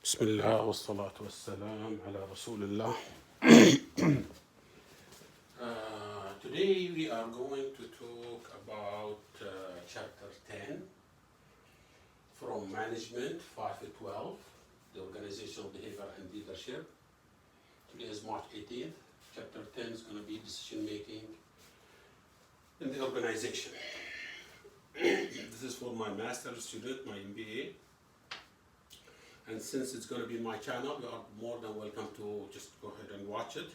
بسم الله والصلاة والسلام على رسول الله. Today we are going to talk about chapter 10 from management 5 to 12, the organizational behavior and leadership. Today is March 18th. Chapter 10 is going to be decision making in the organization. This is for my master's student, my MBA. And since it's going to be my channel, you are more than welcome to just go ahead and watch it.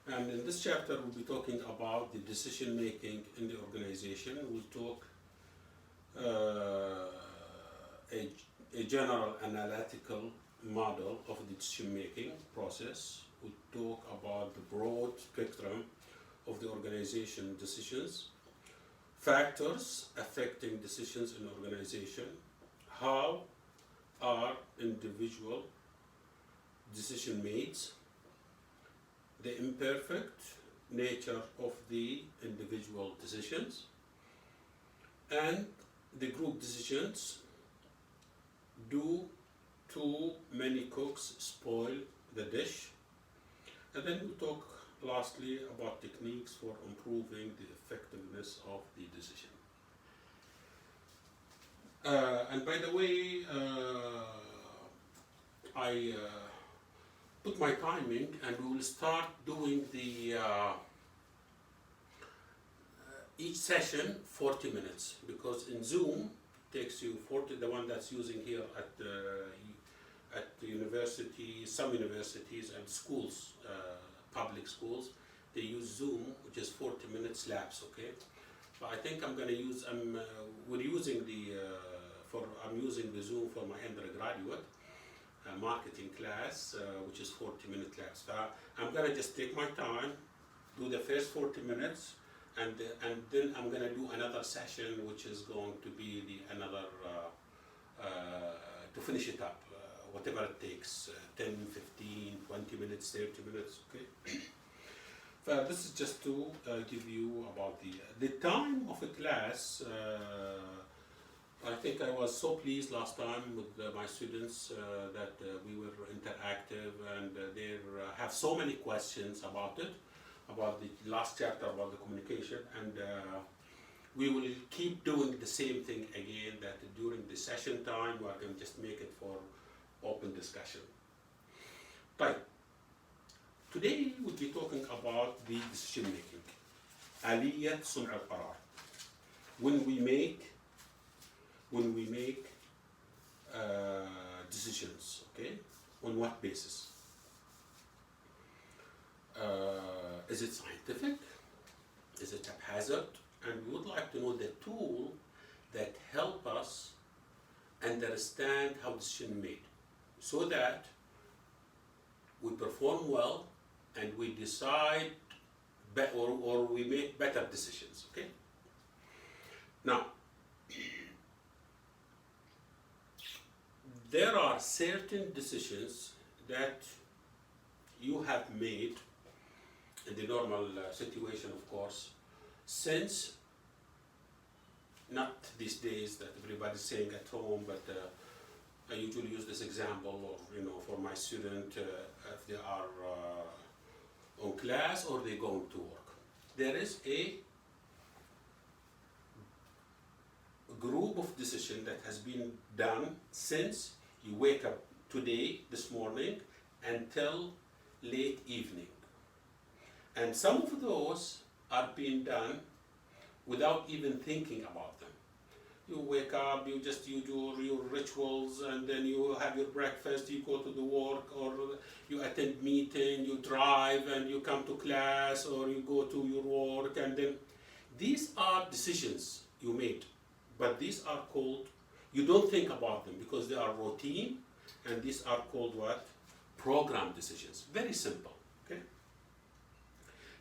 And in this chapter, we'll be talking about the decision making in the organization. We'll talk a general analytical model of the decision making process. We'll talk about the broad spectrum of the organization decisions, factors affecting decisions in organization, how are individual decision made, the imperfect nature of the individual decisions, and the group decisions. Do too many cooks spoil the dish? And then we'll talk lastly about techniques for improving the effectiveness of the decision. And by the way, I put my timing, and we will start doing the each session 40 minutes, because in Zoom it takes you 40. The one that's using here at the university, some universities and schools, public schools, they use Zoom, which is 40 minutes lapse. Okay, but I think I'm going to use. We're using I'm using the Zoom for my undergraduate marketing class, which is 40-minute class. So I'm going to just take my time, do the first 40 minutes, and then I'm going to do another session, which is going to be another to finish it up, whatever it takes, 10, 15, 20 minutes, 30 minutes, okay? So this is just to give you about the time of a class. I think I was so pleased last time with my students that we were interactive, and they have so many questions about it, about the last chapter about the communication, and we will keep doing the same thing again, that during the session time we are going to just make it for open discussion. Right. Today we'll be talking about the decision making. اليه صنع القرار. When we make decisions, okay? On what basis? Is it scientific? Is it haphazard? And we would like to know the tool that help us understand how decision made, so that we perform well and we decide or we make better decisions, okay? Now, there are certain decisions that you have made in the normal situation, of course, since not these days that everybody's saying at home, but I usually use this example, or for my student, if they are on class or they going to work. There is a group of decision that has been done since you wake up this morning, until late evening. And some of those are being done without even thinking about them. You wake up, you do your rituals, and then you have your breakfast, you go to the work, or you attend meeting, you drive, and you come to class, or you go to your work, and then these are decisions you made. But these are called, you don't think about them because they are routine, and these are called what? Program decisions. Very simple, okay?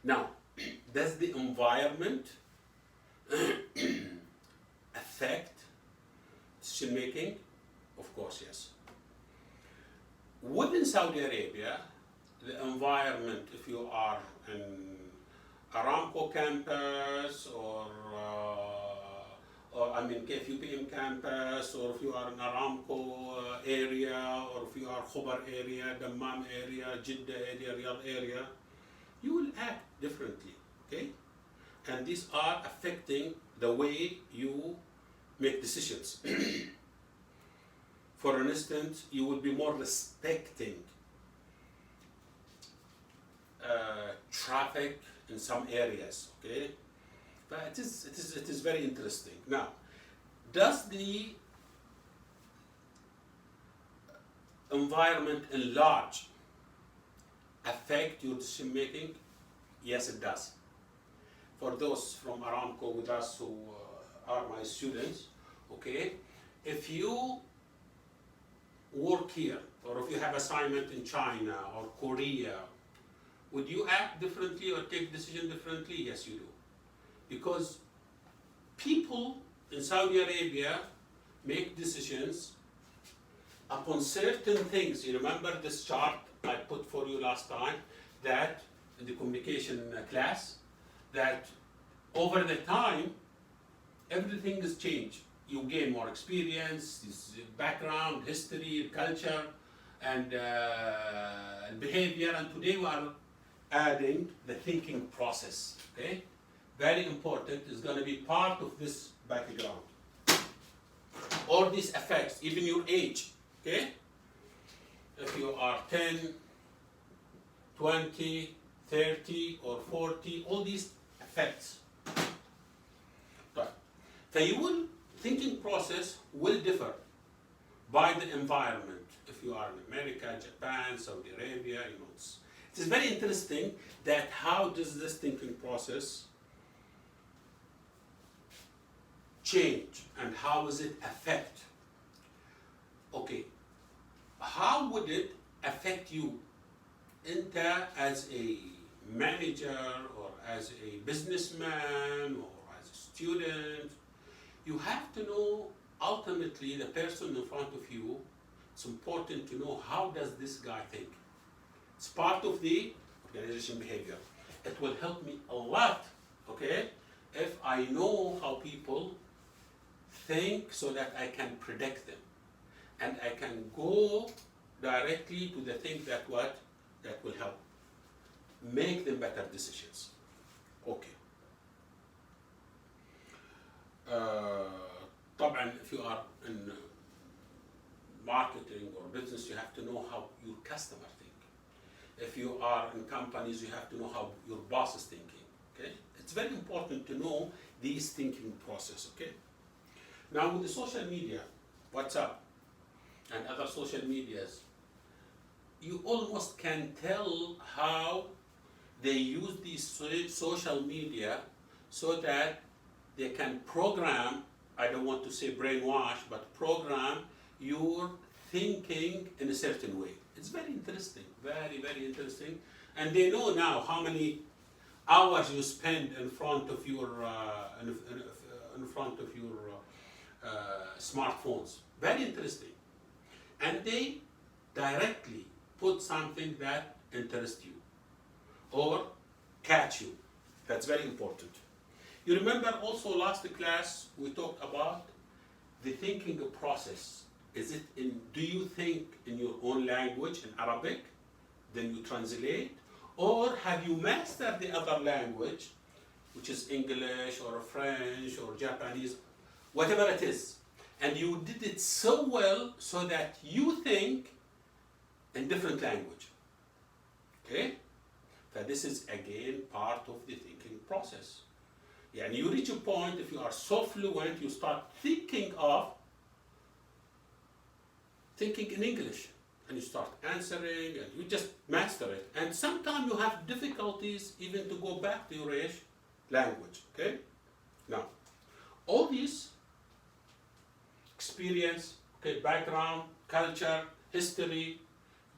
Now, does the environment affect decision making? Of course, yes. Within Saudi Arabia, the environment, if you are in Aramco campus, or KFUPM campus, or if you are in Aramco area, or if you are Khobar area, Dammam area, Jeddah area, Riyadh area, you will act differently, okay? And these are affecting the way you make decisions. For instance, you will be more respecting traffic in some areas, okay? But it is very interesting. Now, does the environment in large affect your decision making? Yes, it does. For those from Aramco with us who are my students, okay, if you work here, or if you have assignment in China or Korea, would you act differently or take decision differently? Yes, you do. Because people in Saudi Arabia make decisions upon certain things. You remember this chart I put for you last time, that in the communication class, that over the time, everything is changed. You gain more experience, this background, history, culture, and behavior, and today we are adding the thinking process, okay? Very important, is going to be part of this background. All these affects, even your age, okay? If you are 10, 20, 30, or 40, all these affects. Right. The thinking process will differ by the environment. If you are in America, Japan, Saudi Arabia, you know, it is very interesting that how does this thinking process change and how does it affect? Okay, how would it affect you as a manager or as a businessman or as a student? You have to know ultimately the person in front of you. It's important to know how does this guy think. It's part of the organization behavior. It will help me a lot, okay, if I know how people think so that I can predict them. And I can go directly to the thing that will help make them better decisions. Okay. طبعا if you are in marketing or business, you have to know how your customer think. If you are in companies, you have to know how your boss is thinking. Okay, it's very important to know these thinking process. Okay. Now with the social media, WhatsApp and other social medias, you almost can tell how they use these social media so that they can program, I don't want to say brainwash, but program your thinking in a certain way. It's very interesting, very, very interesting. And they know now how many hours you spend in front of your smartphones. Very interesting. And they directly put something that interests you or catch you. That's very important. You remember also last class we talked about the thinking process. Do you think in your own language, in Arabic, then you translate? Or have you mastered the other language, which is English or French or Japanese, whatever it is, and you did it so well so that you think in different language? Okay? So this is again part of the thinking process. Yeah, and you reach a point, if you are so fluent, you start thinking in English, and you start answering, and you just master it. And sometimes you have difficulties even to go back to your language, okay? Now, all these experience, okay, background, culture, history,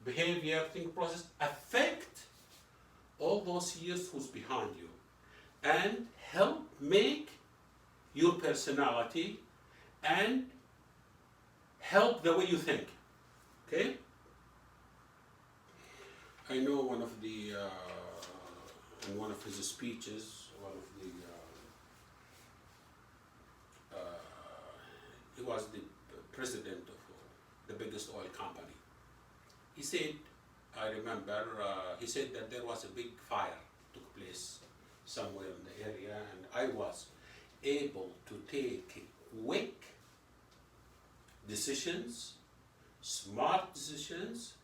behavior, thinking process, affect all those years who's behind you and help make your personality and help the way you think, okay? I know one of the, in one of his speeches, he was the president of the biggest oil company. he said, I remember, he said that there was a big fire took place somewhere in the area, and I was able to take quick decisions, smart decisions,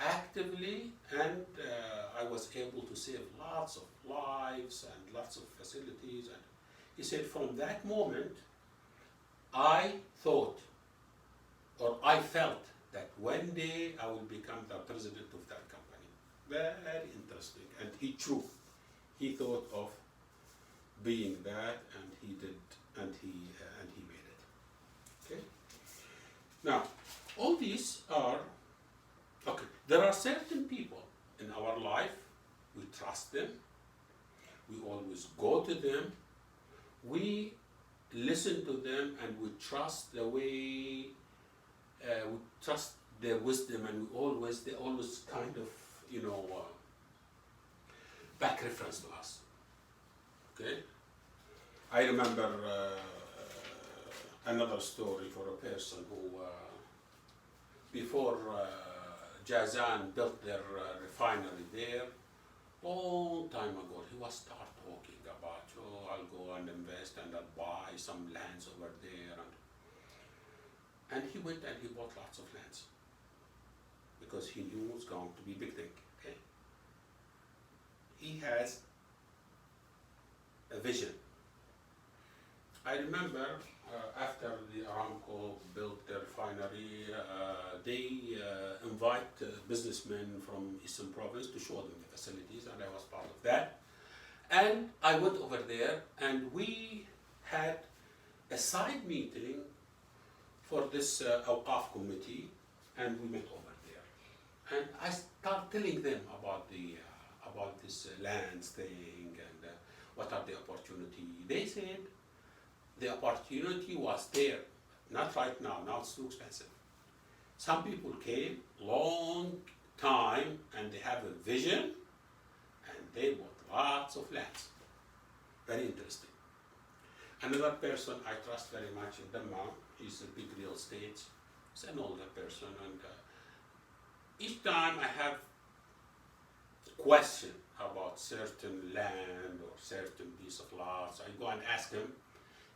actively, and I was able to save lots of lives and lots of facilities. And he said, from that moment, I thought, or I felt, that one day I will become the president of that company. Very interesting. And he thought of being that, and he did, and he made it. Okay. Now, all these are okay. There are certain people in our life, we trust them, we always go to them, we listen to them, and we trust the way, we trust their wisdom, and they always kind of, back reference to us. Okay? I remember another story for a person who, before Jazan built their refinery there, long time ago, he was start talking about, I'll go and invest and I'll buy some lands over there. And he went and he bought lots of lands because he knew it was going to be a big thing. Okay? He has a vision. I remember after the Aramco built the refinery, they invite businessmen from Eastern Province to show them the facilities, and I was part of that. And I went over there, and we had a side meeting for this Awqaf committee, and we met over there. And I started telling them about this lands thing and what are the opportunity. They said the opportunity was there, not right now. Now it's too expensive. Some people came long time and they have a vision and they bought lots of lands. Very interesting. Another person I trust very much in Dammam, he's a big real estate. He's an older person, and each time I have question about certain land or certain piece of lots, I go and ask him.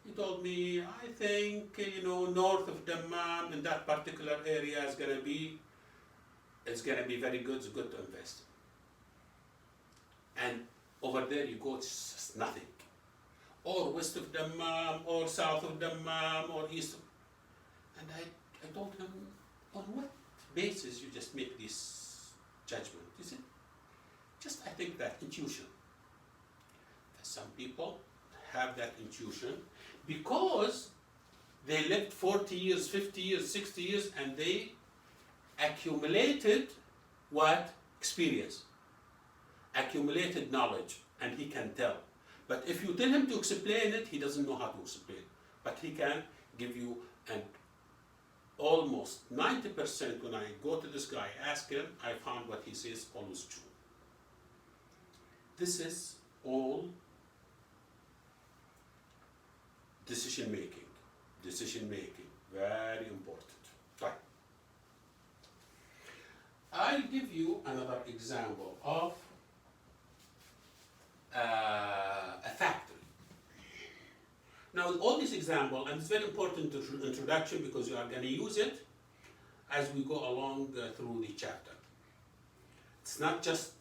He told me, I think, north of Dammam in that particular area is gonna be very good, it's good to invest. And over there you go, it's just nothing. Or west of Dammam, or south of Dammam, or east of, and I told him, on what basis you just make this judgment? He said, just I think that intuition. That some people have that intuition because they lived 40 years, 50 years, 60 years, and they accumulated what? Experience, accumulated knowledge, and he can tell. But if you tell him to explain it, he doesn't know how to explain. But he can give you, and almost 90% when I go to this guy, ask him, I found what he says always true. This is all decision making, very important. Right. I'll give you another example of a factory. Now, all these examples, and it's very important introduction because you are going to use it as we go along through the chapter. It's not just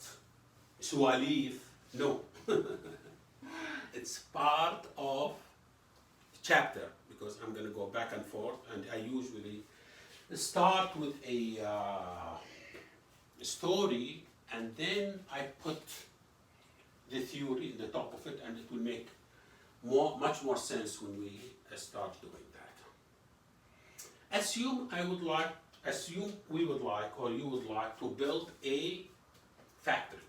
sualif, no. It's part of the chapter because I'm going to go back and forth, and I usually start with a story and then I put the theory in the top of it, and it will make much more sense when we start doing that. Assume we would like, or you would like to build a factory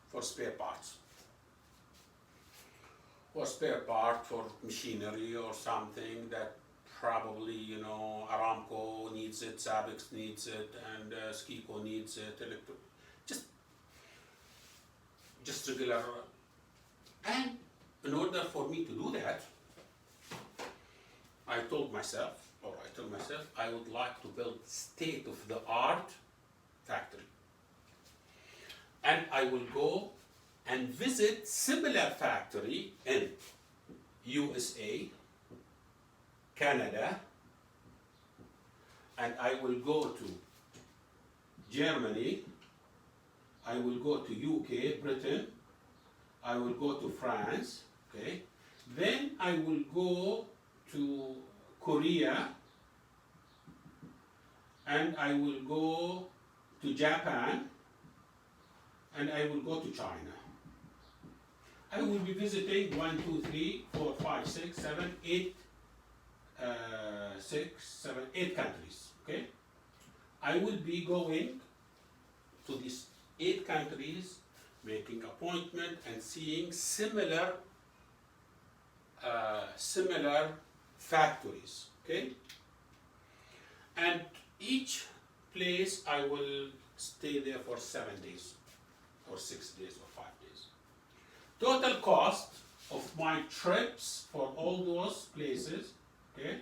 for spare parts. Or spare part for machinery or something that probably, Aramco needs it, Sabex needs it, and Skiko needs it, just regular. And in order for me to do that, I told myself, or I tell myself, I would like to build state-of-the-art factory. And I will go and visit similar factory in USA, Canada, and I will go to Germany, I will go to UK, Britain, I will go to France, okay? Then I will go to Korea, and I will go to Japan, and I will go to China. I will be visiting 1, 2, 3, 4, 5, 6, 7, 8, 8 countries, okay? I will be going to these 8 countries, making appointment and seeing similar factories, okay? And each place I will stay there for 7 days, or 6 days, or 5 days. Total cost of my trips for all those places, okay,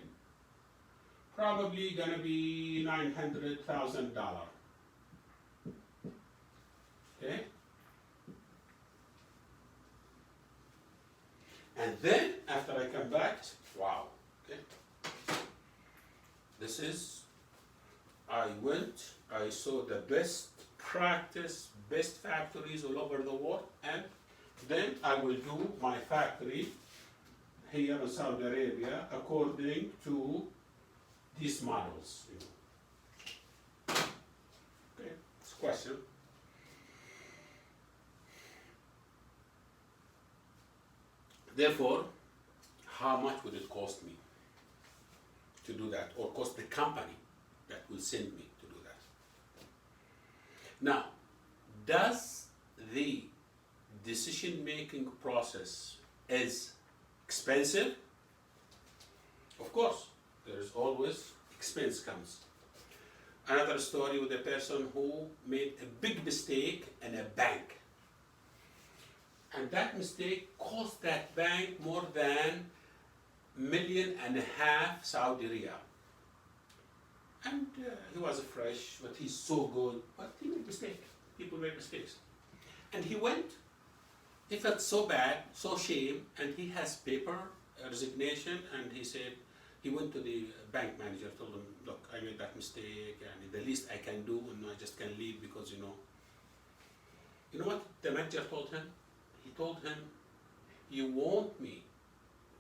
probably gonna be $900,000. Okay? And then after I come back, wow, okay. This is, I went, I saw the best practice, best factories all over the world, and then I will do my factory here in Saudi Arabia according to these models. Okay, it's a question. Therefore, how much would it cost me to do that, or cost the company that will send me to do that? Now, does the decision-making process is expensive? Of course, there is always expense comes. Another story with a person who made a big mistake in a bank. And that mistake cost that bank more than $1.5 million Saudi riyal. And he was fresh, but he's so good, but he made mistake. People make mistakes. And he went, he felt so bad, so shame, and he has paper resignation, and he said, he went to the bank manager, told him, look, I made that mistake, and the least I can do, and I just can leave because, you know what the manager told him? He told him, you want me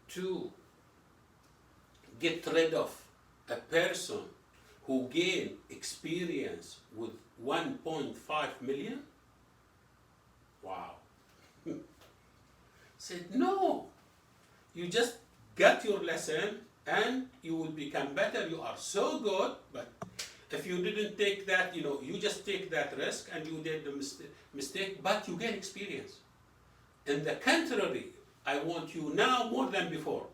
to get rid of a person who gained experience with 1.5 million? Wow. Said, no, you just got your lesson and you will become better. You are so good, but if you didn't take that, you just take that risk and you did the mistake, but you gain experience. In the contrary, I want you now more than before.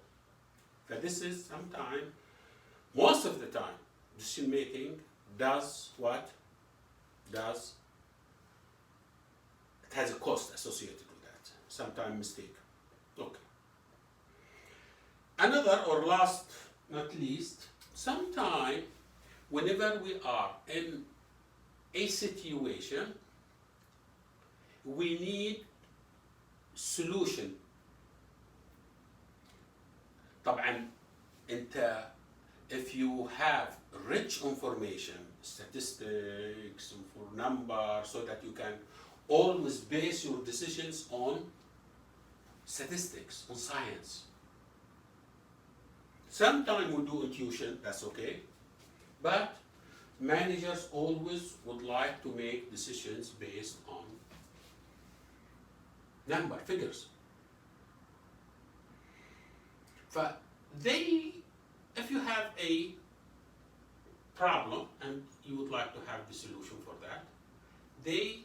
But this is sometimes, most of the time, decision making does what? It has a cost associated with that. Sometimes mistake. Okay. Another, or last not least, sometimes whenever we are in a situation, we need solution. طبعا انت if you have rich information, statistics, for numbers, so that you can always base your decisions on statistics, on science. Sometimes we do intuition, that's okay, but managers always would like to make decisions based on number, figures. If you have a problem and you would like to have the solution for that, they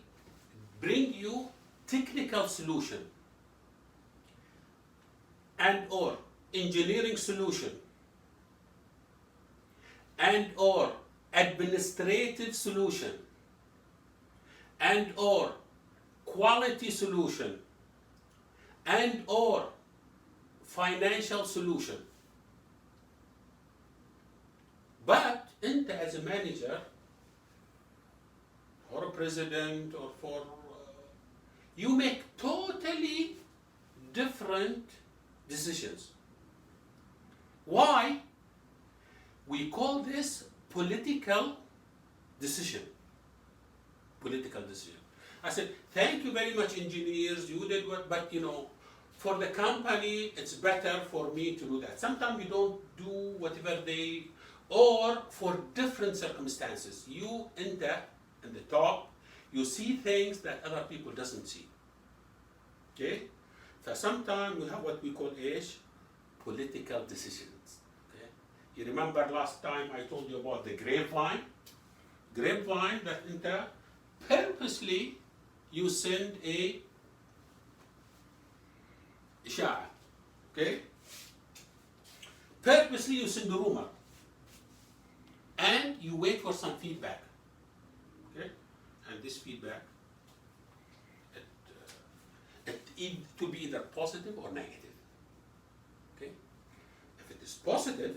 bring you technical solution and or engineering solution and or administrative solution and or quality solution and or financial solution. But أنت as a manager or a president or for you make totally different decisions. Why? We call this political decision. Political decision. I said, thank you very much, engineers. You did what, but you know, for the company, it's better for me to do that. Sometimes you don't do whatever they, or for different circumstances. You enter in the top, you see things that other people doesn't see. Okay? So sometimes we have what we call political decisions. Okay? You remember last time I told you about the grapevine? Grapevine that enter purposely you send a إشاعة. Okay? Purposely you send a rumor. And you wait for some feedback. Okay? And this feedback, it to be either positive or negative. Okay? If it is positive,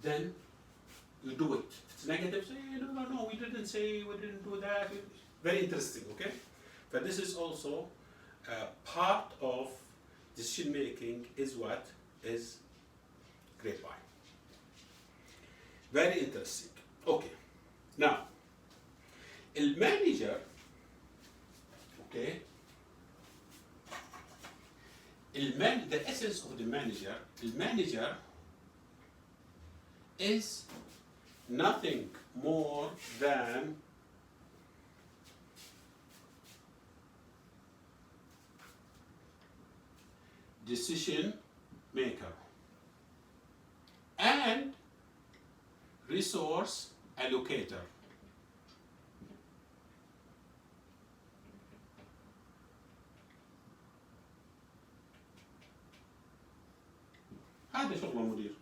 then you do it. If it's negative, say, no, we didn't say, we didn't do that. Very interesting, okay? But this is also part of decision making is what is grapevine. Very interesting. Okay. Now, the manager, okay, the essence of the manager is nothing more than decision maker and resource allocator. هذا شغل المدير.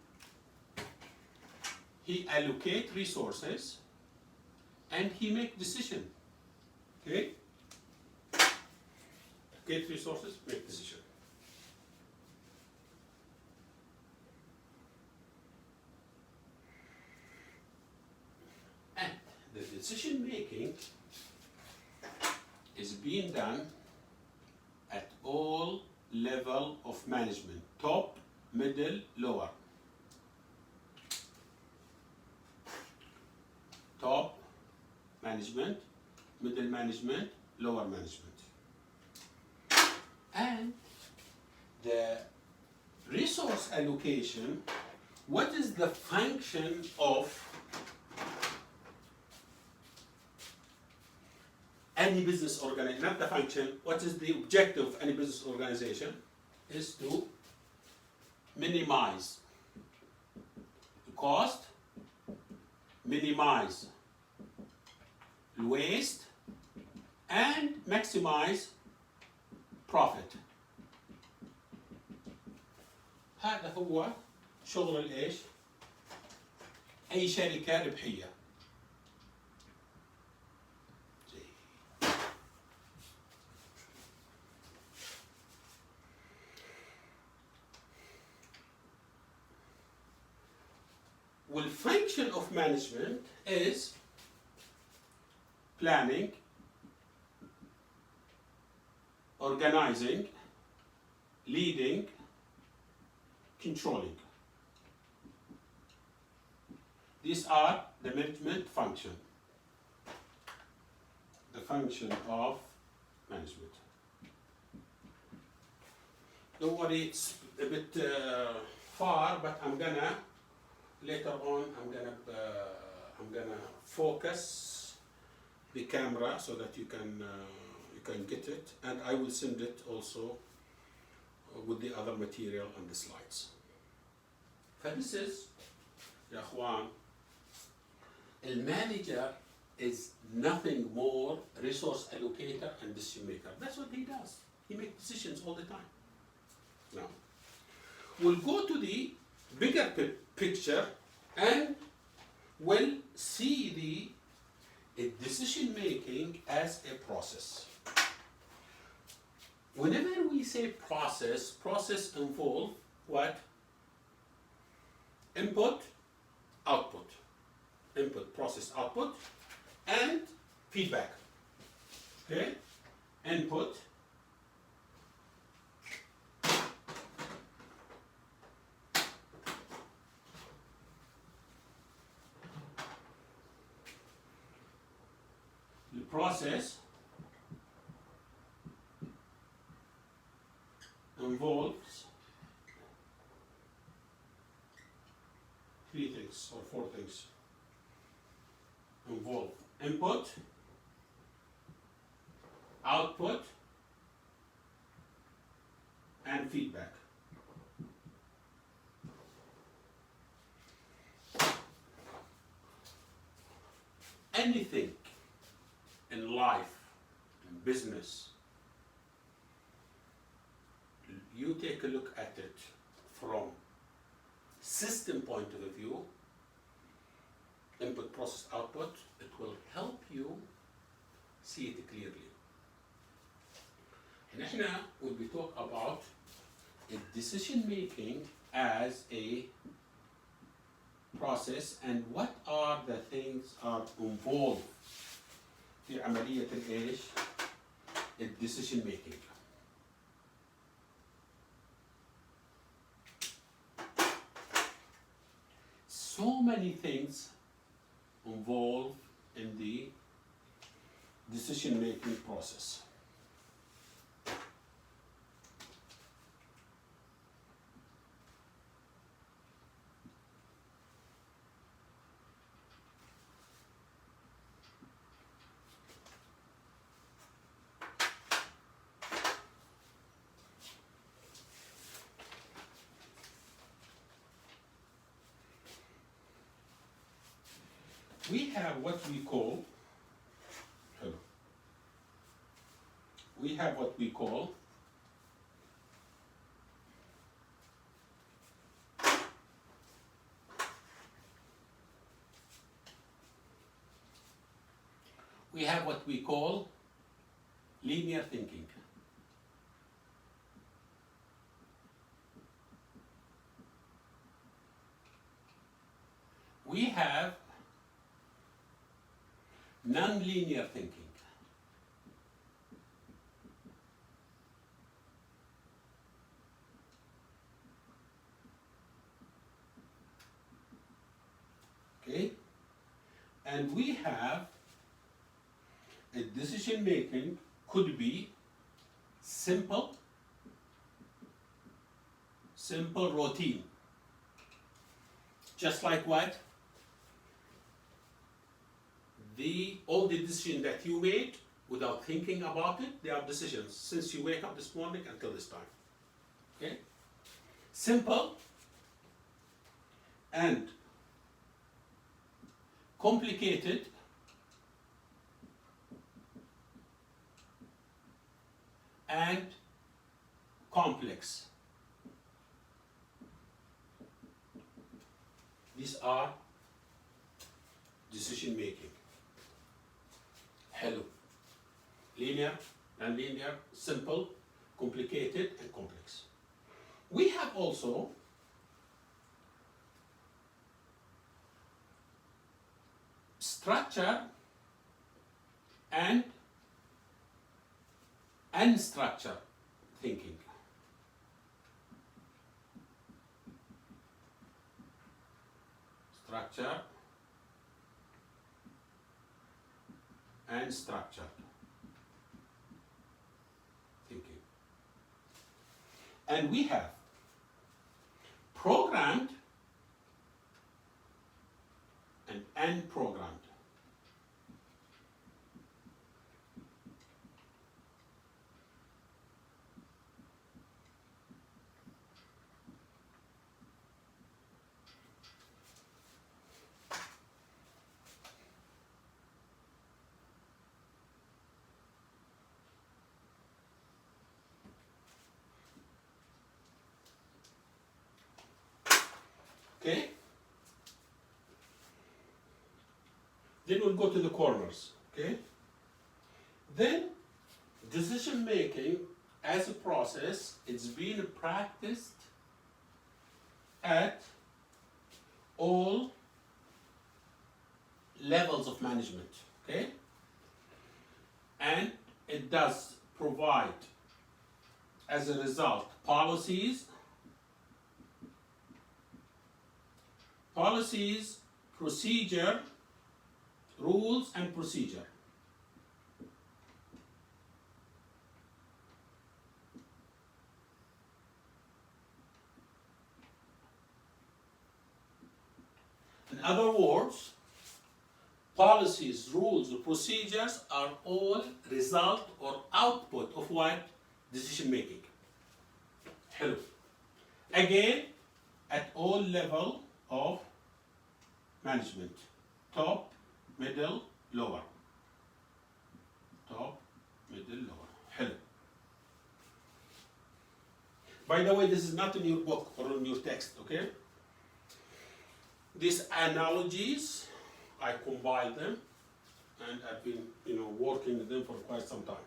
He allocate resources and he make decision. Okay? Allocate resources, make decision. And the decision making is being done at all level of management, top, middle, lower. Top management, middle management, lower management. And the resource allocation, what is the function of any business organization? Not the function, what is the objective of any business organization? Is to minimize the cost, minimize waste, and maximize profit. هذا هو شغل الايش؟ أي شركة ربحية. Well, function of management is planning, organizing, leading, controlling. These are the management function. The function of management. Don't worry, it's a bit far, but I'm gonna later on. I'm gonna focus the camera so that you can get it, and I will send it also with the other material and the slides. فthis is يا اخوان, المانجر is nothing more resource allocator and decision maker. That's what he does. He makes decisions all the time. Now, we'll go to the bigger picture and we'll see the decision making as a process. Whenever we say process involves what? input, output, input, process, output, and feedback. Okay, input, the process involves 3 things or 4 things. Involve input, output, and feedback. Anything in life, in business, you take a look at it from system point of view, input, process, output, it will help you see it clearly. And احنا will be talk about decision making as a process and what are the things are involved في عملية الايش؟ decision making. So many things involved in the decision making process. We have what we call, linear thinking. We have non-linear thinking. Okay? And we have a decision making could be simple routine. Just like what? All the decisions that you made without thinking about it, they are decisions since you wake up this morning until this time. Okay? Simple and complicated and complex. These are decision making. Hello. Linear, non-linear, simple, complicated, and complex. We have also structure and unstructured thinking. Structure and structured thinking. And we have programmed and unprogrammed. Okay? Then we'll go to the corners. Okay? Then decision making as a process, it's been practiced at all levels of management, okay? And it does provide, as a result, policies, procedure, rules and procedure. In other words, policies, rules, or procedures are all result or output of what? Decision making. Hello. Again, at all level of management. Top, middle, lower. Top, middle, lower. Hello. By the way, this is not in your book or in your text, okay? These analogies, I compiled them, and I've been, working with them for quite some time.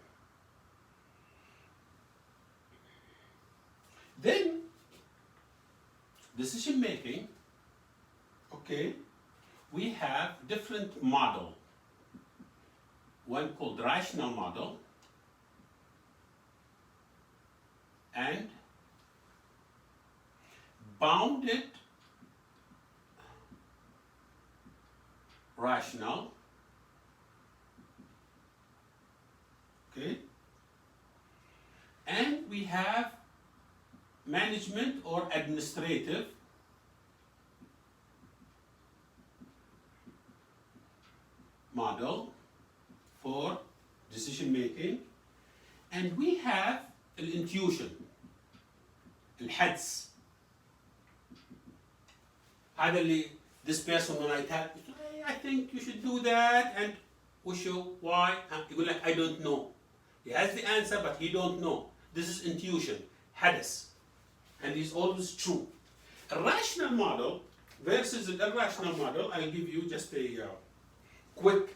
Then, decision making, okay, we have different model. One called rational model, and bounded rational, okay, and we have management or administrative model for decision making, and we have الانتيوشن الحدس. هذا اللي this person when I tell I think you should do that and وشو why يقول لك I don't know. He has the answer but he don't know. This is intuition, حدس, and it's always true. A rational model versus an irrational model, I'll give you just a quick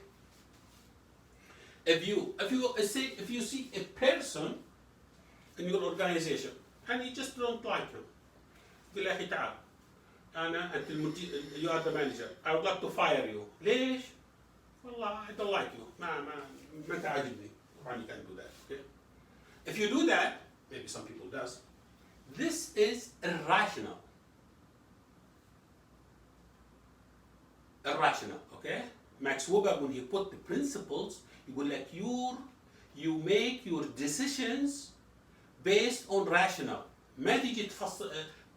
view. If you see a person in your organization and you just don't like him, يقول لك أخي تعال أنت you are the manager, I would like to fire you. ليش؟ والله I don't like you. ما أنت عاجبني. You can do that. Okay? If you do that, maybe some people does. This is irrational. Irrational, okay? Max Weber, when he put the principles, يقول لك you make your decisions based on rational. ما تيجي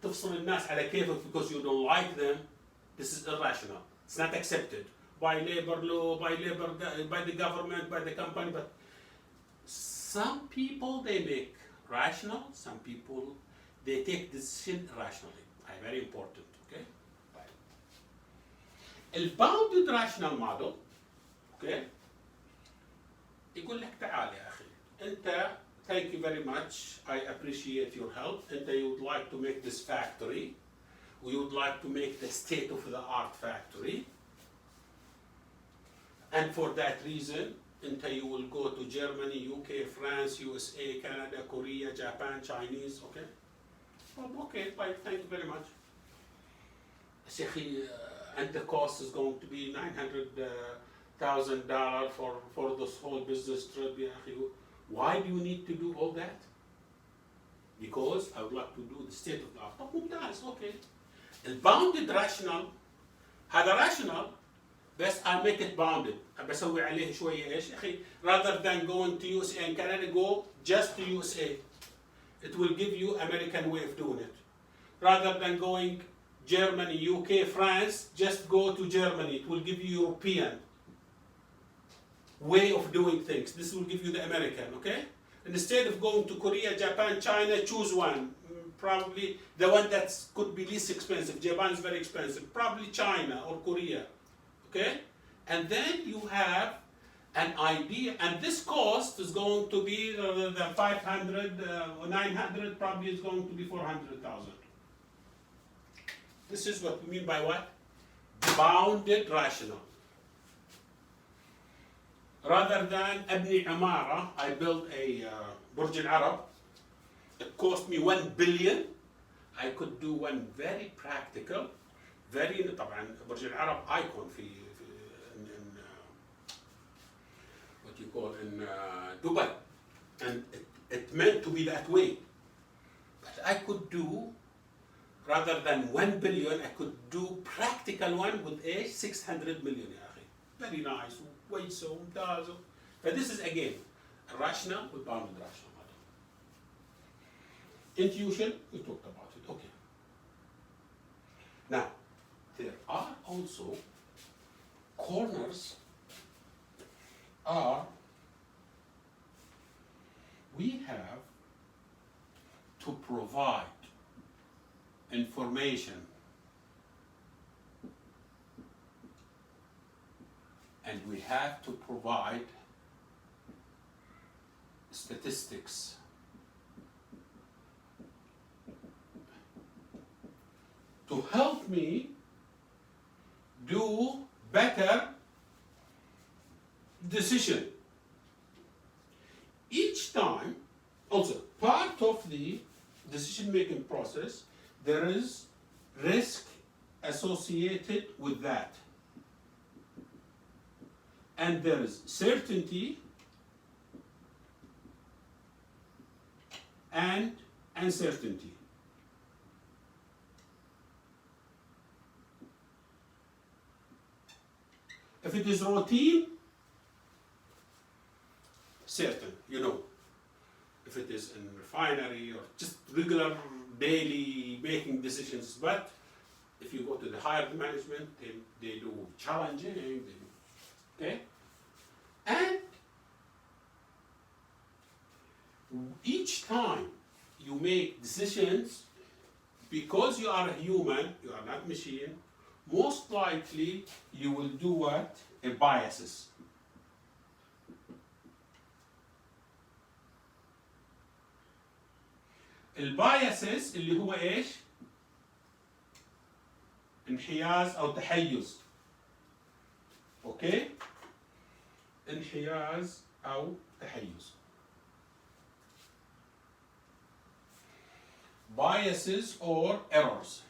تفصل الناس على كيفك because you don't like them. This is irrational. It's not accepted by labor law, by the government, by the company. But some people they make rational. Some people they take decision irrationally. Very important. Okay. The bounded rational model. Okay. يقول لك تعال يا أخي أنت. Thank you very much. I appreciate your help. And you would like to make this factory. We would like to make the state-of-the-art factory. And for that reason, you will go to Germany, UK, France, USA, Canada, Korea, Japan, Chinese. Okay? Okay, fine. Thank you very much. And the cost is going to be $900,000 for this whole business trip. Why do you need to do all that? Because I would like to do the state of the art. ممتاز, okay. The bounded rational, هذا rational, بس I make it bounded. بسوي عليه شوية إيش أخي. Rather than going to USA and Canada, go just to USA. It will give you American way of doing it. Rather than going Germany, UK, France, just go to Germany. It will give you European way of doing things. This will give you the American, okay? And instead of going to Korea, Japan, China, choose one. Probably the one that could be least expensive. Japan is very expensive. Probably China or Korea, okay? And then you have an idea, and this cost is going to be rather than 500 or 900, probably it's going to be 400,000. This is what we mean by what? Bounded rational. Rather than أبني عمارة, I built a برج العرب. It cost me 1 billion. I could do one very practical, very طبعا برج العرب ايكون في in what you call in Dubai, and it meant to be that way. But I could do, rather than 1 billion, I could do practical one with a 600 million يا أخي. Very nice, كويسة وممتازة. But this is again rational with bounded rational model. Intuition, we talked about it. Okay. Now, there are also corners are we have to provide information and we have to provide statistics to help me do better decision. Each time, also part of the decision-making process, there is risk associated with that. And there is certainty and uncertainty. If it is routine, certain, you know. If it is in refinery or just regular daily making decisions, but if you go to the higher management, they do challenging, okay? And each time you make decisions, because you are a human, you are not machine, most likely you will do what? A biases. البايسز اللي هو ايش؟ انحياز او تحيز. اوكي؟ انحياز او تحيز. Biases or errors.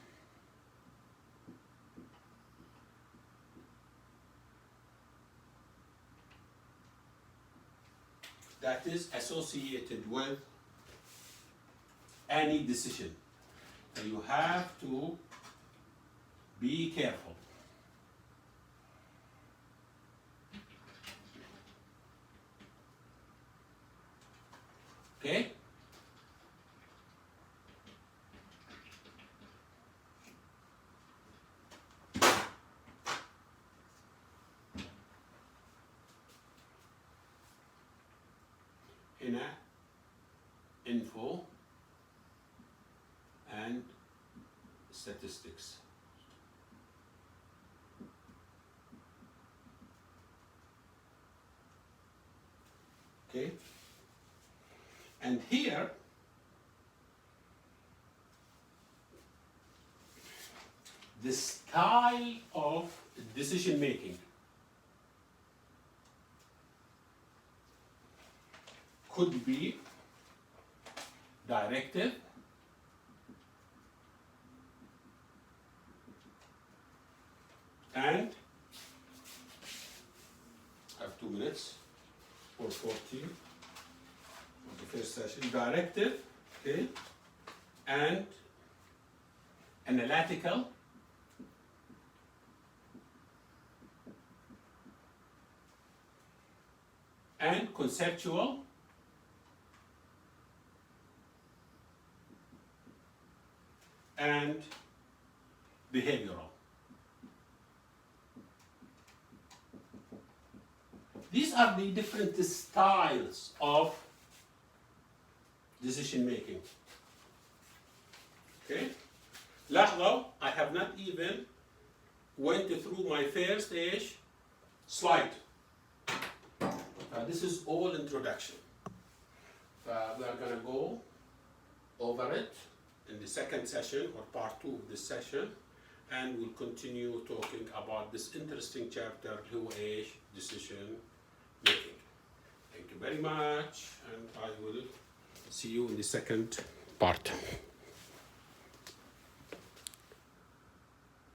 That is associated with any decision. So you have to be careful. Okay? هنا info and statistics. Okay? And here the style of decision making could be directive, and I have 2 minutes or 14 of the first session. Directive, okay, and analytical, and conceptual, and behavioral. These are the different styles of decision making. Okay? لاحظوا, I have not even went through my first slide. This is all introduction. We are going to go over it in the second session or part 2 of this session, and we'll continue talking about this interesting chapter, decision making. Thank you very much, and I will see you in the second part.